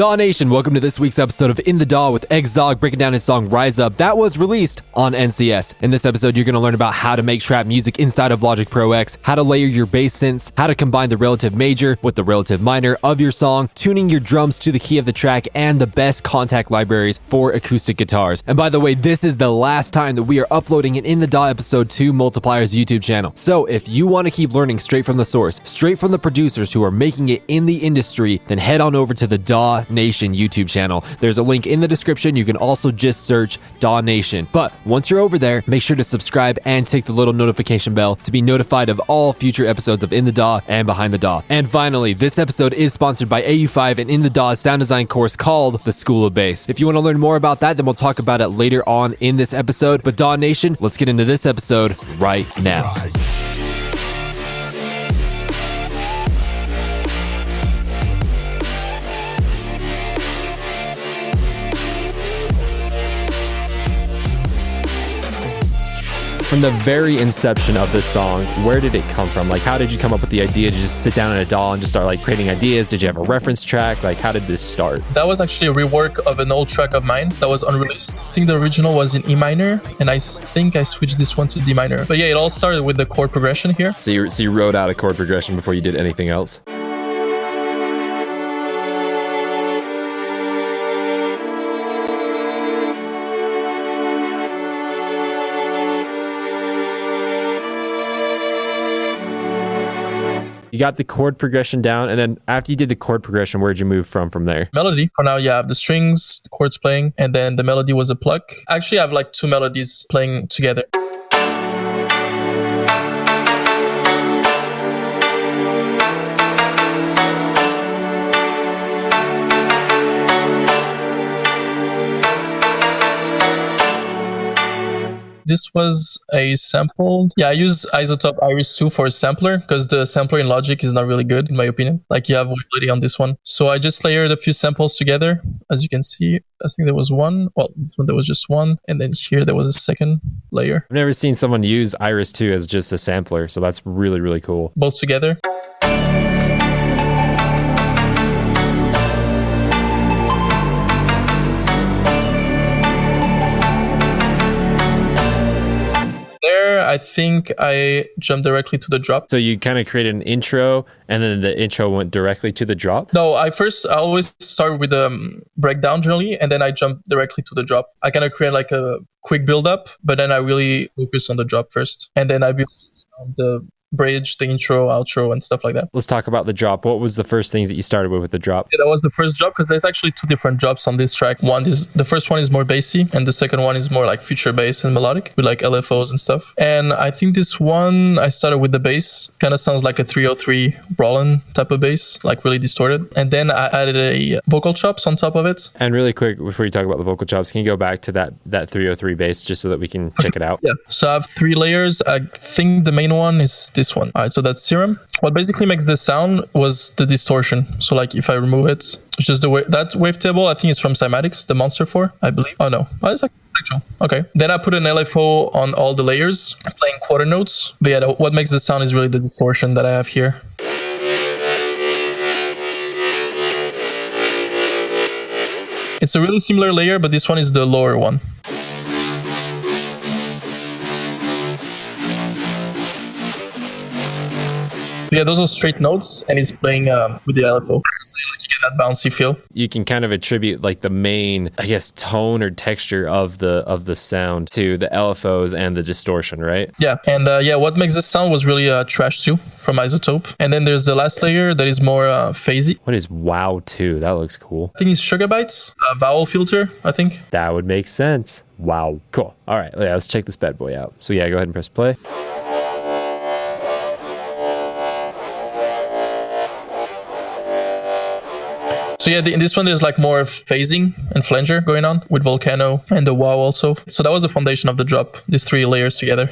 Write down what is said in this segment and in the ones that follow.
DAW Nation, welcome to this week's episode of In the DAW with EGZOD breaking down his song Rise Up that was released on NCS. In this episode, you're going to learn about how to make trap music inside of Logic Pro X, how to layer your bass synths, how to combine the relative major with the relative minor of your song, tuning your drums to the key of the track, and the best contact libraries for acoustic guitars. And by the way, this is the last time that we are uploading an In the DAW episode to Multiplier's YouTube channel. So if you want to keep learning straight from the source, straight from the producers who are making it in the industry, then head on over to the DAW Nation YouTube channel. There's a link in the description. You can also just search DAW Nation. But once you're over there, make sure to subscribe and tick the little notification bell to be notified of all future episodes of In the DAW and Behind the DAW. And finally, this episode is sponsored by AU5 and In the DAW's sound design course called The School of Bass. If you want to learn more about that, then we'll talk about it later on in this episode. But DAW Nation, let's get into this episode right now. From the very inception of this song, where did it come from? Like, how did you come up with the idea to just sit down in a DAW and just start like creating ideas? Did you have a reference track? Like, how did this start? That was actually a rework of an old track of mine that was unreleased. I think the original was in E minor, and I think I switched this one to D minor. But yeah, it all started with the chord progression here. So you wrote out a chord progression before you did anything else? You got the chord progression down, and then after you did the chord progression, where'd you move from there? Melody. For now, you have the strings, the chords playing, and then the melody was a pluck. Actually, I have like two melodies playing together. This was a sample. Yeah, I use Isotope Iris 2 for a sampler because the sampler in Logic is not really good, in my opinion. Like, you have variability on this one. So I just layered a few samples together. As you can see, I think there was one. Well, this one there was just one. And then here there was a second layer. I've never seen someone use Iris 2 as just a sampler. So that's really, really cool. Both together. I think I jumped directly to the drop. So you kind of created an intro, and then the intro went directly to the drop? No, I always start with the breakdown generally, and then I jump directly to the drop. I kind of create like a quick build up, but then I really focus on the drop first. And then I build on the bridge, the intro, outro, and stuff like that. Let's talk about the drop. What was the first things that you started with the drop? Yeah, that was the first drop because there's actually two different drops on this track. The first one is more bassy, and the second one is more like future bass and melodic with like LFOs and stuff. And I think this one, I started with the bass. Kind of sounds like a 303 Roland type of bass, like really distorted. And then I added a vocal chops on top of it. And really quick, before you talk about the vocal chops, can you go back to that 303 bass just so that we can check it out? Yeah. So I have three layers. I think the main one is this one. All right, so that's Serum. What basically makes this sound was the distortion. So like if I remove it, it's just the way that wavetable, I think it's from Cymatics, the Monster 4, I believe. Oh no, it's actual. Okay. Then I put an LFO on all the layers, playing quarter notes. But yeah, what makes the sound is really the distortion that I have here. It's a really similar layer, but this one is the lower one. Yeah, those are straight notes, and it's playing with the LFO. You get that bouncy feel. You can kind of attribute like the main, I guess, tone or texture of the sound to the LFOs and the distortion, right? Yeah, and what makes this sound was really Trash 2 from Isotope. And then there's the last layer that is more phasey. What is Wow 2? That looks cool. I think it's Sugar Bites, a vowel filter, I think. That would make sense. Wow. Cool. All right, yeah, let's check this bad boy out. So yeah, go ahead and press play. So yeah, in this one there's like more phasing and flanger going on with Volcano and the wow also. So that was the foundation of the drop, these three layers together.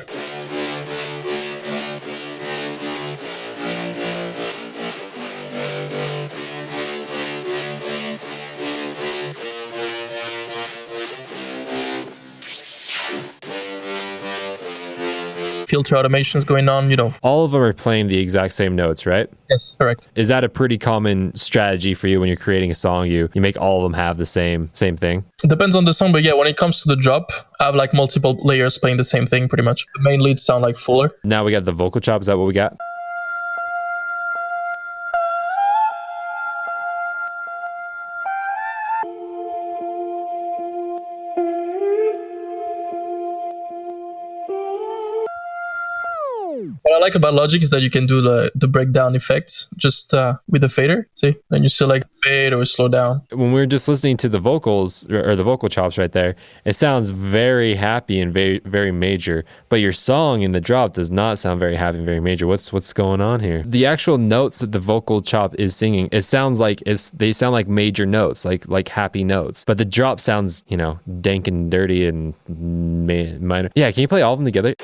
filter automations going on, All of them are playing the exact same notes, right? Yes, correct. Is that a pretty common strategy for you when you're creating a song? You make all of them have the same thing? It depends on the song, but yeah, when it comes to the drop, I have like multiple layers playing the same thing pretty much. The main leads sound like fuller. Now we got the vocal chop. Is that what we got? What I like about Logic is that you can do the breakdown effect just with the fader. See, then you select fade or slow down. When we were just listening to the vocals or the vocal chops right there, it sounds very happy and very, very major. But your song in the drop does not sound very happy and very major. What's going on here? The actual notes that the vocal chop is singing, they sound like major notes, like happy notes. But the drop sounds, dank and dirty and minor. Yeah, can you play all of them together?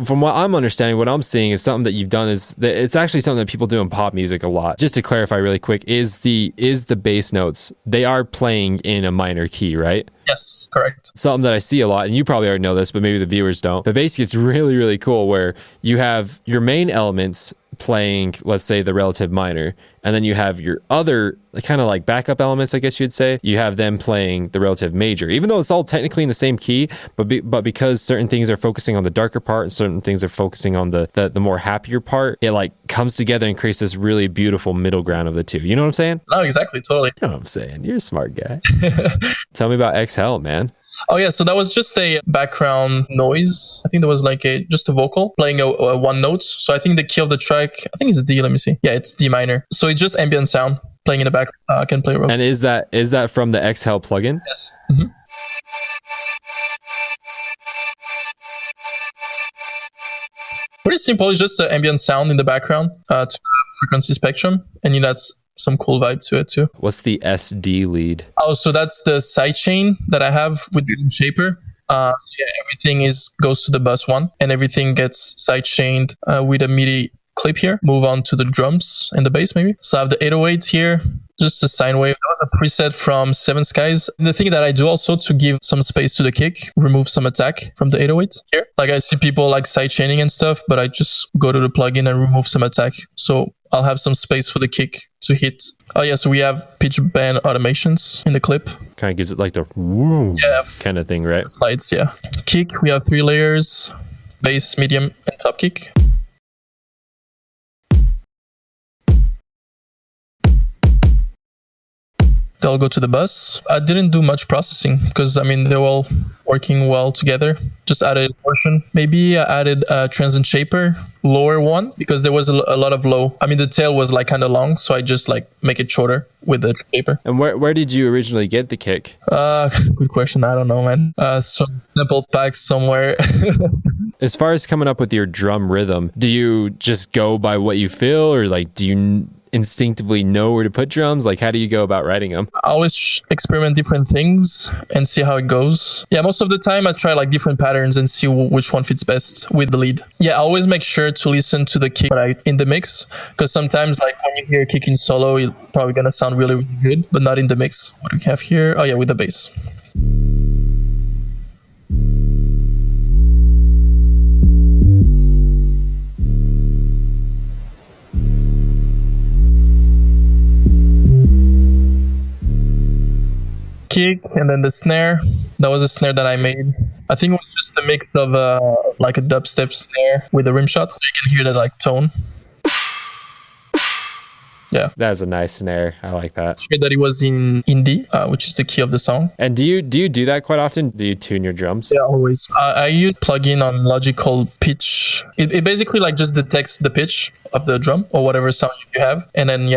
From what I'm understanding, what I'm seeing is something that you've done is that it's actually something that people do in pop music a lot. Just to clarify really quick, is the bass notes, they are playing in a minor key, right? Yes, correct. Something that I see a lot, and you probably already know this, but maybe the viewers don't. But basically, it's really, really cool where you have your main elements playing, let's say, the relative minor, and then you have your other kind of like backup elements, I guess you'd say. You have them playing the relative major, even though it's all technically in the same key, but because certain things are focusing on the darker part and certain things are focusing on the more happier part, it like comes together and creates this really beautiful middle ground of the two. You know what I'm saying? No, exactly, totally. You know what I'm saying? You're a smart guy. Tell me about Exhale, man. Oh yeah, so that was just a background noise. I think there was like just a vocal playing a one note. So I think the key of the track, I think it's D. Let me see. Yeah, it's D minor. So it's just ambient sound playing in the back. I can play. And is that from the Exhale plugin? Yes. Mm-hmm. Pretty simple. It's just the ambient sound in the background to frequency spectrum, and that's some cool vibe to it too. What's the SD lead? Oh, so that's the sidechain that I have with the shaper. So yeah, everything goes to the bus one, and everything gets sidechained with a MIDI clip here. Move on to the drums and the bass maybe. So I have the 808 here, just a sine wave. That was a preset from Seven Skies. And the thing that I do also to give some space to the kick, remove some attack from the 808 here. Like I see people like sidechaining and stuff, but I just go to the plugin and remove some attack. So I'll have some space for the kick to hit. Oh yeah, so we have pitch bend automations in the clip. Kind of gives it like the woo kind of thing, right? Slides, yeah. Kick, we have 3 layers, bass, medium, and top kick. They'll go to the bus. I didn't do much processing because, they're all working well together. Just added a portion. Maybe I added a transient shaper, lower one, because there was a lot of low. The tail was like kind of long, so I just like make it shorter with the shaper. And where did you originally get the kick? Good question. I don't know, man. Some sample packs somewhere. As far as coming up with your drum rhythm, do you just go by what you feel, or like do you instinctively know where to put drums? Like, how do you go about writing them? I always experiment different things and see how it goes. Yeah, most of the time I try like different patterns and see which one fits best with the lead. Yeah, I always make sure to listen to the kick in the mix, because sometimes like when you hear a kick in solo, it's probably gonna sound really, really good, but not in the mix. What do we have here? Oh yeah, with the bass. Kick, and then the snare. That was a snare that I made. I think it was just a mix of like a dubstep snare with a rim shot. You can hear that like tone. Yeah, that's a nice snare. I like that. I heard that it was in D, which is the key of the song. And do you do that quite often? Do you tune your drums? Yeah, always. I use plugin on Logic called Pitch. It basically like just detects the pitch of the drum or whatever sound you have, and then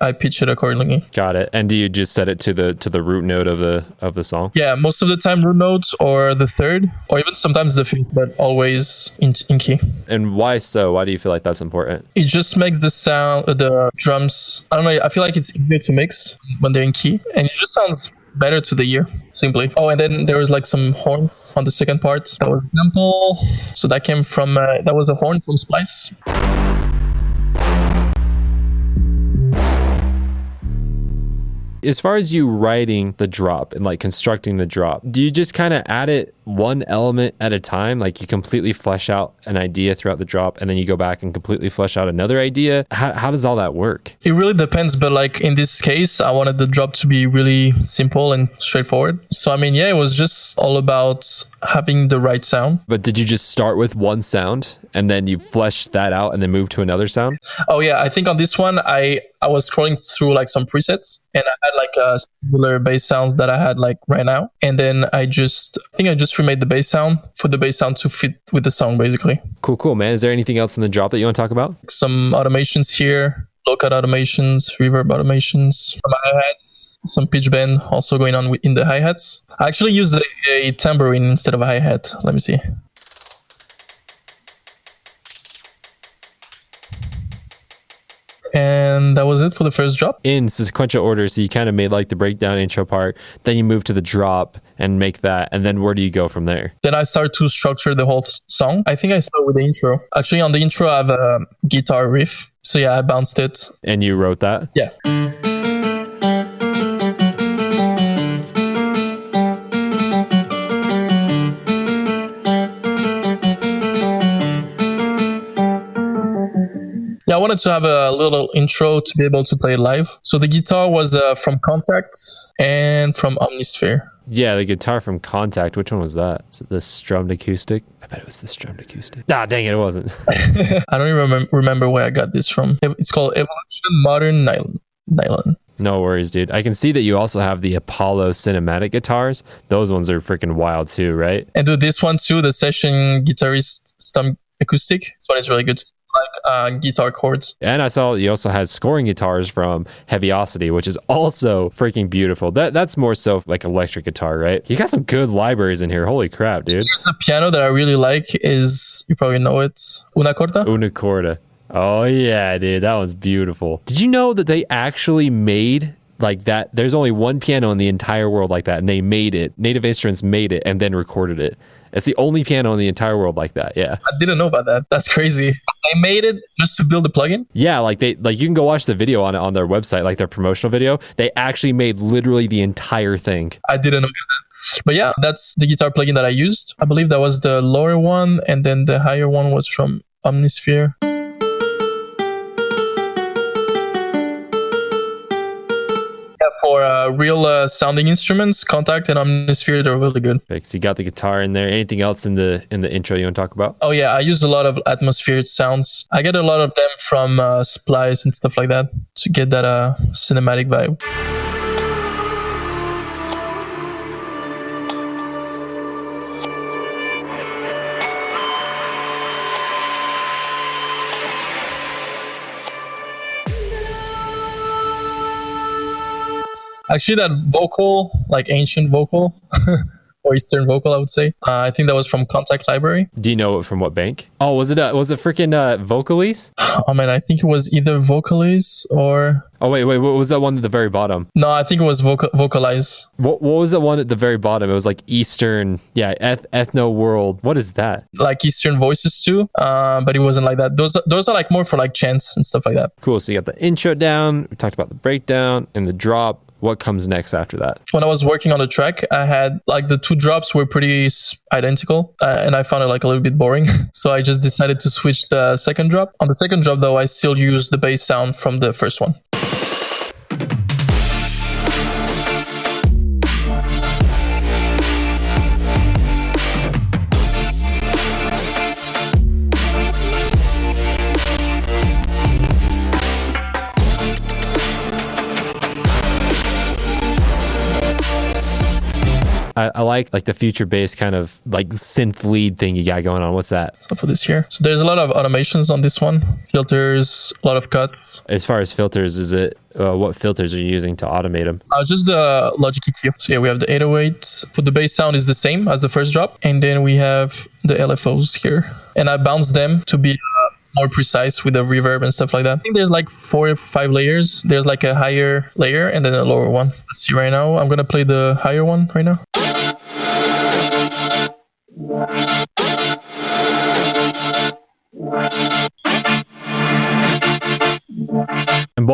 I pitch it accordingly. Got it. And do you just set it to the root note of the song? Yeah, most of the time root notes or the third, or even sometimes the fifth, but always in key. And why so? Why do you feel like that's important? It just makes the sound, the drums, I don't know, I feel like it's easier to mix when they're in key, and it just sounds better to the ear, simply. Oh, and then there was like some horns on the second part. That was sample. So that came from, that was a horn from Splice. As far as you writing the drop and like constructing the drop, do you just kind of add it one element at a time? Like you completely flesh out an idea throughout the drop and then you go back and completely flesh out another idea? How does all that work? It really depends, but like in this case, I wanted the drop to be really simple and straightforward. So I mean, yeah, it was just all about having the right sound. But did you just start with one sound and then you flesh that out and then move to another sound? Oh yeah, I think on this one, I was scrolling through like some presets and I had like a similar bass sounds that I had like right now. And then I think I just remade the bass sound for the bass sound to fit with the song basically. Cool, man. Is there anything else in the drop that you want to talk about? Some automations here, low cut automations, reverb automations, from hi-hats, some pitch bend also going on in the hi-hats. I actually used a tambourine instead of a hi-hat. Let me see. And that was it for the first drop. In sequential order, so you kind of made like the breakdown intro part, then you move to the drop and make that, and then where do you go from there? Then I start to structure the whole song. I think I start with the intro. Actually, on the intro, I have a guitar riff. So yeah, I bounced it. And you wrote that? Yeah. Yeah, I wanted to have a little intro to be able to play it live. So the guitar was from Contact and from Omnisphere. Yeah, the guitar from Contact. Which one was that? Is it the strummed acoustic? I bet it was the strummed acoustic. Ah, dang it, it wasn't. I don't even remember where I got this from. It's called Evolution Modern Nylon. No worries, dude. I can see that you also have the Apollo cinematic guitars. Those ones are freaking wild too, right? And do this one too, the session guitarist stump acoustic. This one is really good. Like guitar chords. And I saw you also had scoring guitars from Heaviosity, which is also freaking beautiful. That's more so like electric guitar, right? You got some good libraries in here. Holy crap, dude. Here's a piano that I really like is, you probably know it, Una Corta. Una Corta. Oh yeah, dude. That one's beautiful. Did you know that they actually made like that? There's only one piano in the entire world like that, and they made it. Native Instruments made it and then recorded it. It's the only piano in the entire world like that. Yeah. I didn't know about that. That's crazy. They made it just to build the plugin? Yeah, like you can go watch the video on it on their website, like their promotional video. They actually made literally the entire thing. I didn't know that. But yeah, that's the guitar plugin that I used. I believe that was the lower one, and then the higher one was from Omnisphere. For real sounding instruments, Contact and Omnisphere, they're really good. So you got the guitar in there. Anything else in the intro you want to talk about? Oh yeah, I used a lot of atmospheric sounds. I get a lot of them from Splice and stuff like that to get that cinematic vibe. Actually, that vocal, like ancient vocal, or Eastern vocal, I would say. I think that was from Contact Library. Do you know it from what bank? Oh, was it freaking Vocalise? Oh man, I think it was either Vocalise or... Oh wait, what was that one at the very bottom? No, I think it was Vocalize. What was the one at the very bottom? It was like Eastern, yeah, Ethno World. What is that? Like Eastern Voices too, but it wasn't like that. Those are like more for like chants and stuff like that. Cool, so you got the intro down, we talked about the breakdown and the drop. What comes next after that? When I was working on the track, I had like the two drops were pretty identical and I found it like a little bit boring. So I just decided to switch the second drop. On the second drop though, I still use the bass sound from the first one. I like the future bass kind of like synth lead thing you got going on. What's that? So for this here. So there's a lot of automations on this one. Filters, a lot of cuts. As far as filters, is it what filters are you using to automate them? Just the Logic EQ. So yeah, we have the 808. For the bass sound is the same as the first drop. And then we have the LFOs here. And I bounce them to be more precise with the reverb and stuff like that. I think there's like 4 or 5 layers. There's like a higher layer and then a lower one. Let's see right now. I'm gonna play the higher one right now.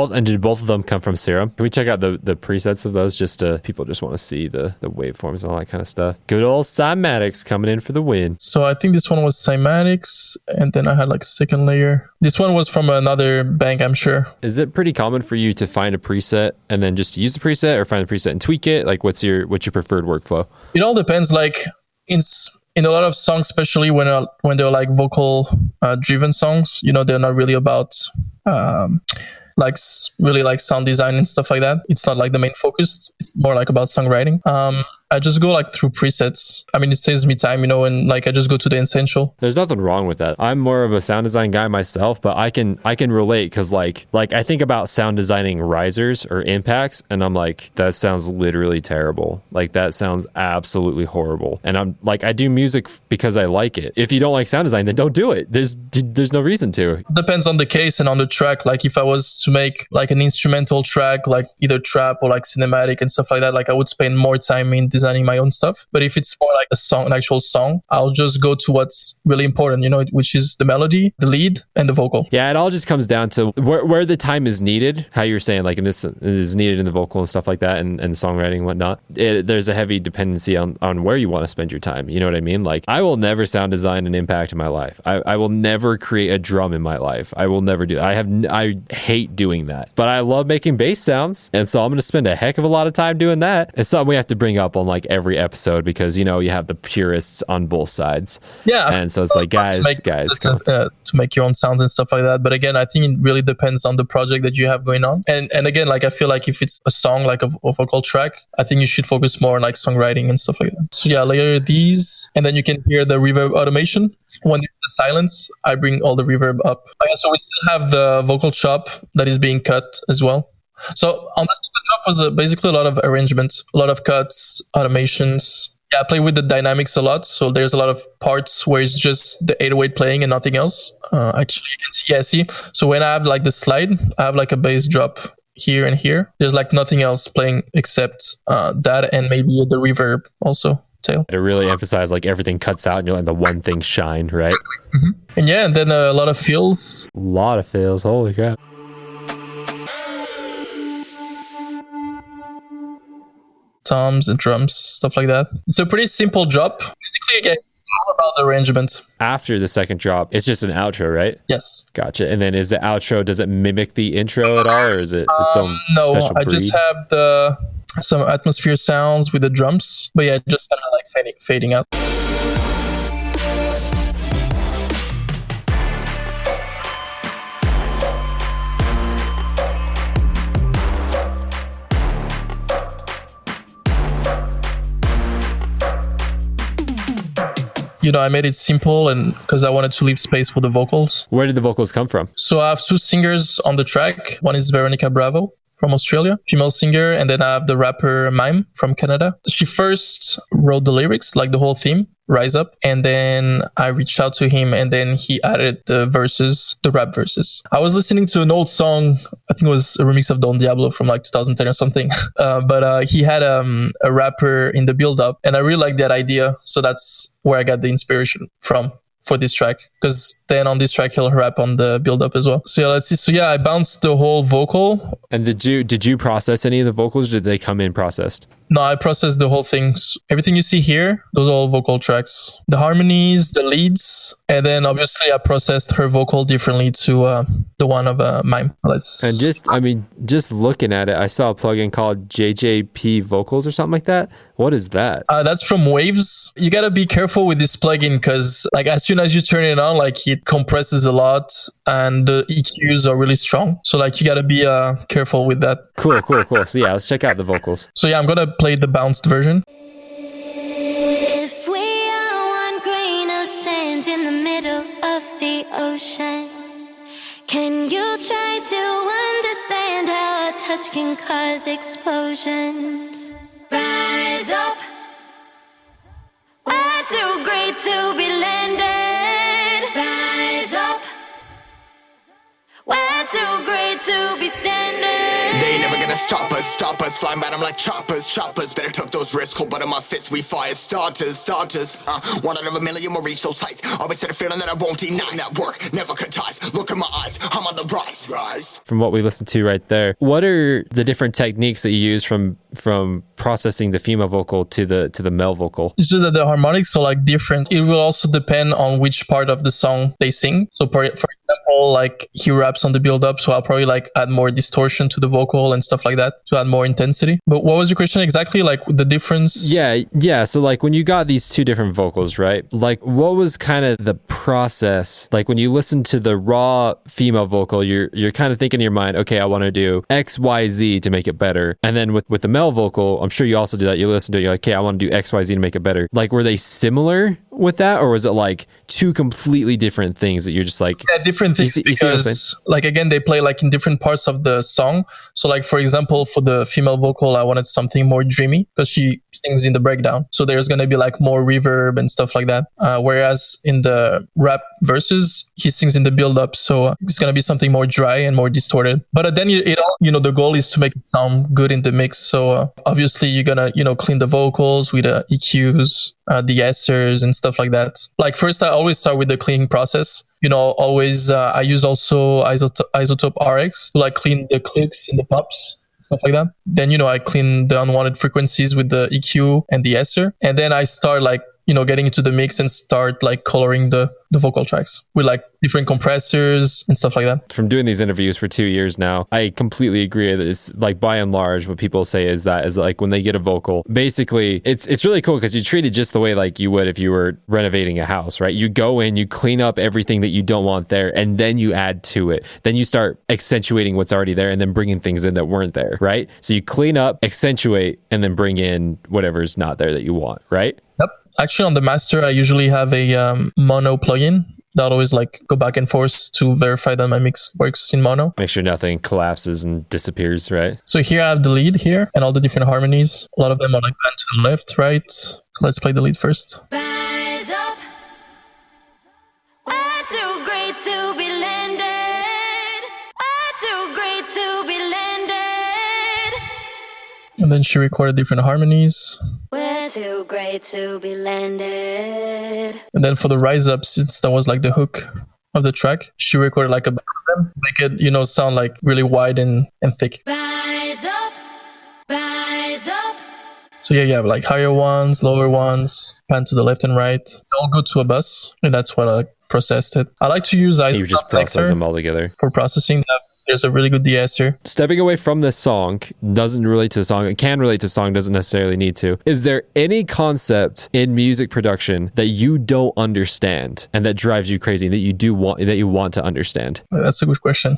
And did both of them come from Serum? Can we check out the presets of those? Just people just want to see the waveforms and all that kind of stuff. Good old Cymatics coming in for the win. So I think this one was Cymatics, and then I had like a second layer. This one was from another bank, I'm sure. Is it pretty common for you to find a preset and then just use the preset, or find a preset and tweak it? Like, what's your preferred workflow? It all depends. Like in a lot of songs, especially when they're like vocal driven songs, you know, they're not really about really like sound design and stuff like that. It's not like the main focus. It's more like about songwriting. I just go like through presets. I mean, it saves me time, you know, and like I just go to the essential. There's nothing wrong with that. I'm more of a sound design guy myself, but I can relate because like I think about sound designing risers or impacts, and I'm like, that sounds literally terrible. Like that sounds absolutely horrible. And I'm like, I do music because I like it. If you don't like sound design, then don't do it. There's no reason to. Depends on the case and on the track. Like if I was to make like an instrumental track, like either trap or like cinematic and stuff like that, like I would spend more time in designing my own stuff. But if it's more like a song, an actual song, I'll just go to what's really important, you know, which is the melody, the lead, and the vocal. Yeah, it all just comes down to where the time is needed. How you're saying, like in this is needed in the vocal and stuff like that, and songwriting and whatnot. There's a heavy dependency on where you want to spend your time. You know what I mean? Like I will never sound design an impact in my life. I will never create a drum in my life. I will never do. I hate doing that. But I love making bass sounds, and so I'm going to spend a heck of a lot of time doing that. It's something we have to bring up on like every episode because, you know, you have the purists on both sides. Yeah. And so it's like, guys. To make your own sounds and stuff like that. But again, I think it really depends on the project that you have going on. And again, like I feel like if it's a song, like a vocal track, I think you should focus more on like songwriting and stuff like that. So yeah, layer these, and then you can hear the reverb automation. When there's the silence, I bring all the reverb up. So we still have the vocal chop that is being cut as well. So on the second drop was basically a lot of arrangements, a lot of cuts, automations. Yeah, I play with the dynamics a lot. So there's a lot of parts where it's just the 808 playing and nothing else. Actually, you can see, see. So when I have like the slide, I have like a bass drop here and here. There's like nothing else playing except that and maybe the reverb also. Tail. To really emphasize like everything cuts out and you're letting the one thing shine, right? Mm-hmm. And yeah, and then a lot of fills. A lot of fills, holy crap. Toms and drums, stuff like that. It's a pretty simple drop. Basically, again, it's all about the arrangement. After the second drop, it's just an outro, right? Yes. Gotcha. And then is the outro, does it mimic the intro at all, or is it its own special breed? I just have some atmosphere sounds with the drums, but yeah, just kind of like fading out. You know, I made it simple and because I wanted to leave space for the vocals. Where did the vocals come from? So I have 2 singers on the track. One is Veronica Bravo from Australia, female singer, and then I have the rapper Mime from Canada. She first wrote the lyrics, like the whole theme, Rise Up, and then I reached out to him and then he added the verses, the rap verses. I was listening to an old song, I think it was a remix of Don Diablo from like 2010 or something, but he had a rapper in the build-up and I really liked that idea, so that's where I got the inspiration from for this track, because then on this track he'll rap on the build-up as well. So yeah, let's see. So yeah, I bounced the whole vocal. And did you process any of the vocals, or did they come in processed? No, I processed the whole thing. So everything you see here, those are all vocal tracks. The harmonies, the leads, and then obviously I processed her vocal differently to the one of Mime. Just looking at it, I saw a plugin called JJP Vocals or something like that. What is that? That's from Waves. You gotta be careful with this plugin because like as soon as you turn it on, like it compresses a lot and the EQs are really strong. So like you gotta be careful with that. Cool. So yeah, let's check out the vocals. So yeah, I'm gonna play the bounced version. If we are one grain of sand in the middle of the ocean, can you try to understand how a touch can cause explosions? Rise up, we're too great to be landed. Rise up, to be standard. They ain't never gonna stop us, flying by them like choppers. Better took those risks, cold blood in my fist, we fire starters. 1 out of a million will reach those heights. Always had a feeling that I won't deny that work, never cut ties. Look in my eyes, I'm on the rise. From what we listened to right there, what are the different techniques that you use from processing the female vocal to the male vocal? It's just that the harmonics are like different. It will also depend on which part of the song they sing. So for example, like he raps on the build up, so I'll probably like add more distortion to the vocal and stuff like that to add more intensity. But what was your question exactly? Like the difference? Yeah. So like when you got these two different vocals, right? Like what was kind of the process? Like when you listen to the raw female vocal, you're kind of thinking in your mind, okay, I want to do X, Y, Z to make it better. And then with the male vocal, I'm sure you also do that. You listen to it, you're like, okay, I want to do X, Y, Z to make it better. Like were they similar with that, or was it like two completely different things that you're just like... Yeah, different things, because like again, they play like in different parts of the song. So like for example, for the female vocal, I wanted something more dreamy because she sings in the breakdown, so there's going to be like more reverb and stuff like that, whereas in the rap verses he sings in the build up, so it's going to be something more dry and more distorted. But then it all, the goal is to make it sound good in the mix. So obviously you're gonna clean the vocals with the EQs, the essers and stuff like that. Like first I always start with the cleaning process. Always I use also Isotope RX to like clean the clicks and the pops, stuff like that. Then I clean the unwanted frequencies with the EQ and the esser, and then I start like getting into the mix and start like coloring the vocal tracks with like different compressors and stuff like that. From doing these interviews for 2 years now, I completely agree that it's like by and large what people say is like when they get a vocal, basically it's really cool because you treat it just the way like you would if you were renovating a house, right? You go in, you clean up everything that you don't want there, and then you add to it. Then you start accentuating what's already there and then bringing things in that weren't there, right? So you clean up, accentuate, and then bring in whatever's not there that you want, right? Yep. Actually, on the master, I usually have a mono plugin that always like go back and forth to verify that my mix works in mono. Make sure nothing collapses and disappears, right? So here I have the lead here and all the different harmonies. A lot of them are like pan to the left, right? So let's play the lead first. Rise up. We're too great to be landed. We're too great to be landed. And then she recorded different harmonies. We're too great to be landed. And then for the rise up, since that was like the hook of the track, she recorded like a back of them, make it, sound like really wide and thick. Rise up, rise up. So yeah, you have like higher ones, lower ones, pan to the left and right. They all go to a bus, and that's what I processed it. I like to use You just process them all together for processing. There's a really good de-esser. Stepping away from this song doesn't relate to the song. It can relate to the song, doesn't necessarily need to. Is there any concept in music production that you don't understand and that drives you crazy that you want to understand? That's a good question.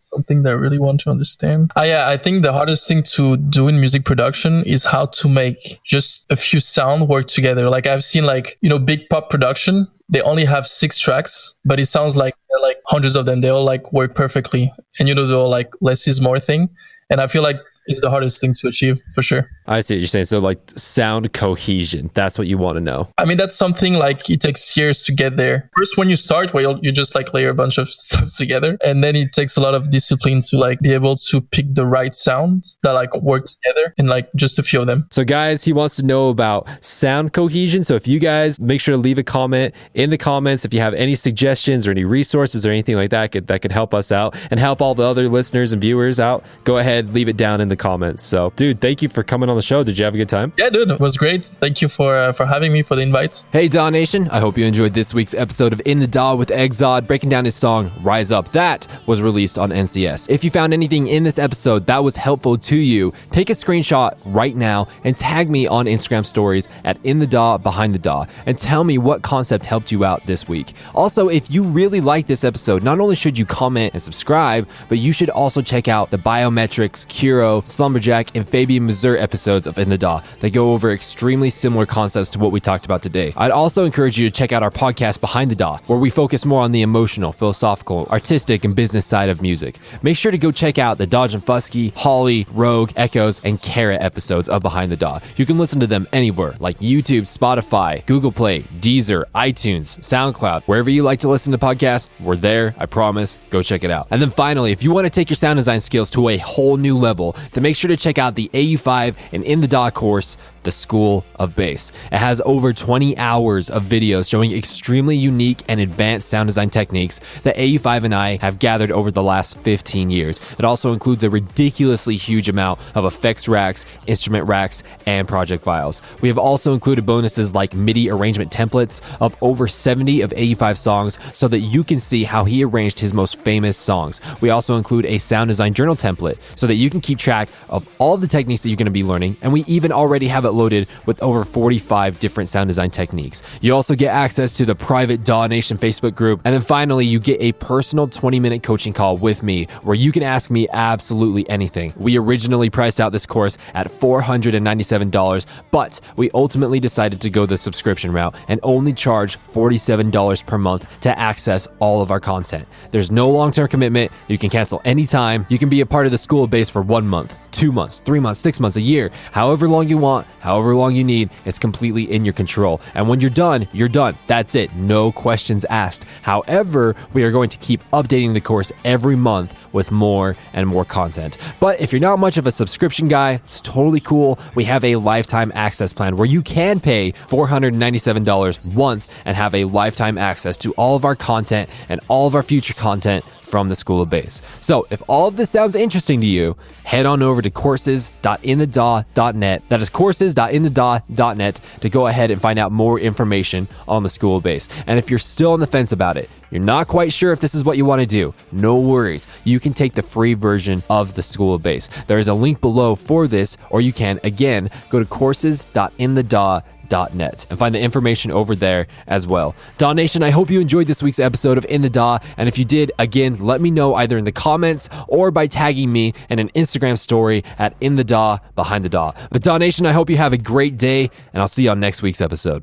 Something that I really want to understand. I think the hardest thing to do in music production is how to make just a few sound work together. Like I've seen like, big pop production, they only have 6 tracks, but it sounds like there are like hundreds of them. They all like work perfectly. And they're all like less is more thing. And I feel like it's the hardest thing to achieve for sure. I see what you're saying. So like sound cohesion, that's what you want to know. I mean, that's something like it takes years to get there. First, when you start, you just like layer a bunch of stuff together. And then it takes a lot of discipline to like be able to pick the right sounds that like work together in like just a few of them. So guys, he wants to know about sound cohesion. So if you guys make sure to leave a comment in the comments, if you have any suggestions or any resources or anything like that could help us out and help all the other listeners and viewers out, go ahead, leave it down in the comments. So dude, thank you for coming on the show. Did you have a good time? Yeah, dude, it was great. Thank you for having me, for the invite. Hey, DAW Nation. I hope you enjoyed this week's episode of In the DAW with EGZOD, breaking down his song Rise Up. That was released on NCS. If you found anything in this episode that was helpful to you, take a screenshot right now and tag me on Instagram stories at In the DAW Behind the DAW and tell me what concept helped you out this week. Also, if you really like this episode, not only should you comment and subscribe, but you should also check out the Biometrics, Curo, Slumberjack, and Fabian Mazur episodes of In the DAW that go over extremely similar concepts to what we talked about today. I'd also encourage you to check out our podcast Behind the DAW, where we focus more on the emotional, philosophical, artistic, and business side of music. Make sure to go check out the Dodge and Fusky, Holly, Rogue, Echoes, and Carrot episodes of Behind the DAW. You can listen to them anywhere, like YouTube, Spotify, Google Play, Deezer, iTunes, SoundCloud. Wherever you like to listen to podcasts, we're there, I promise. Go check it out. And then finally, if you want to take your sound design skills to a whole new level, then make sure to check out the AU5 and In the DAW course, The School of Bass. It has over 20 hours of videos showing extremely unique and advanced sound design techniques that AU5 and I have gathered over the last 15 years. It also includes a ridiculously huge amount of effects racks, instrument racks, and project files. We have also included bonuses like MIDI arrangement templates of over 70 of AU5 songs so that you can see how he arranged his most famous songs. We also include a sound design journal template so that you can keep track of all the techniques that you're going to be learning, and we even already have it loaded with over 45 different sound design techniques. You also get access to the private DAW Nation Facebook group, and then finally you get a personal 20-minute coaching call with me where you can ask me absolutely anything. We originally priced out this course at $497, but we ultimately decided to go the subscription route and only charge $47 per month to access all of our content. There's no long-term commitment. You can cancel anytime. You can be a part of the School of Bass for 1 month, 2 months, 3 months, 6 months, a year, however long you want, however long you need. It's completely in your control. And when you're done, you're done. That's it. No questions asked. However, we are going to keep updating the course every month with more and more content. But if you're not much of a subscription guy, it's totally cool. We have a lifetime access plan where you can pay $497 once and have a lifetime access to all of our content and all of our future content from the School of Bass. So if all of this sounds interesting to you, head on over to courses.inthedaw.net. That is courses.inthedaw.net to go ahead and find out more information on the School of Bass. And if you're still on the fence about it, you're not quite sure if this is what you want to do, no worries. You can take the free version of the School of Bass. There is a link below for this, or you can, again, go to courses.inthedaw.net and find the information over there as well. DAW Nation, I hope you enjoyed this week's episode of In the DAW, and if you did, again, let me know either in the comments or by tagging me in an Instagram story at In the DAW Behind the DAW. But DAW Nation, I hope you have a great day, and I'll see you on next week's episode.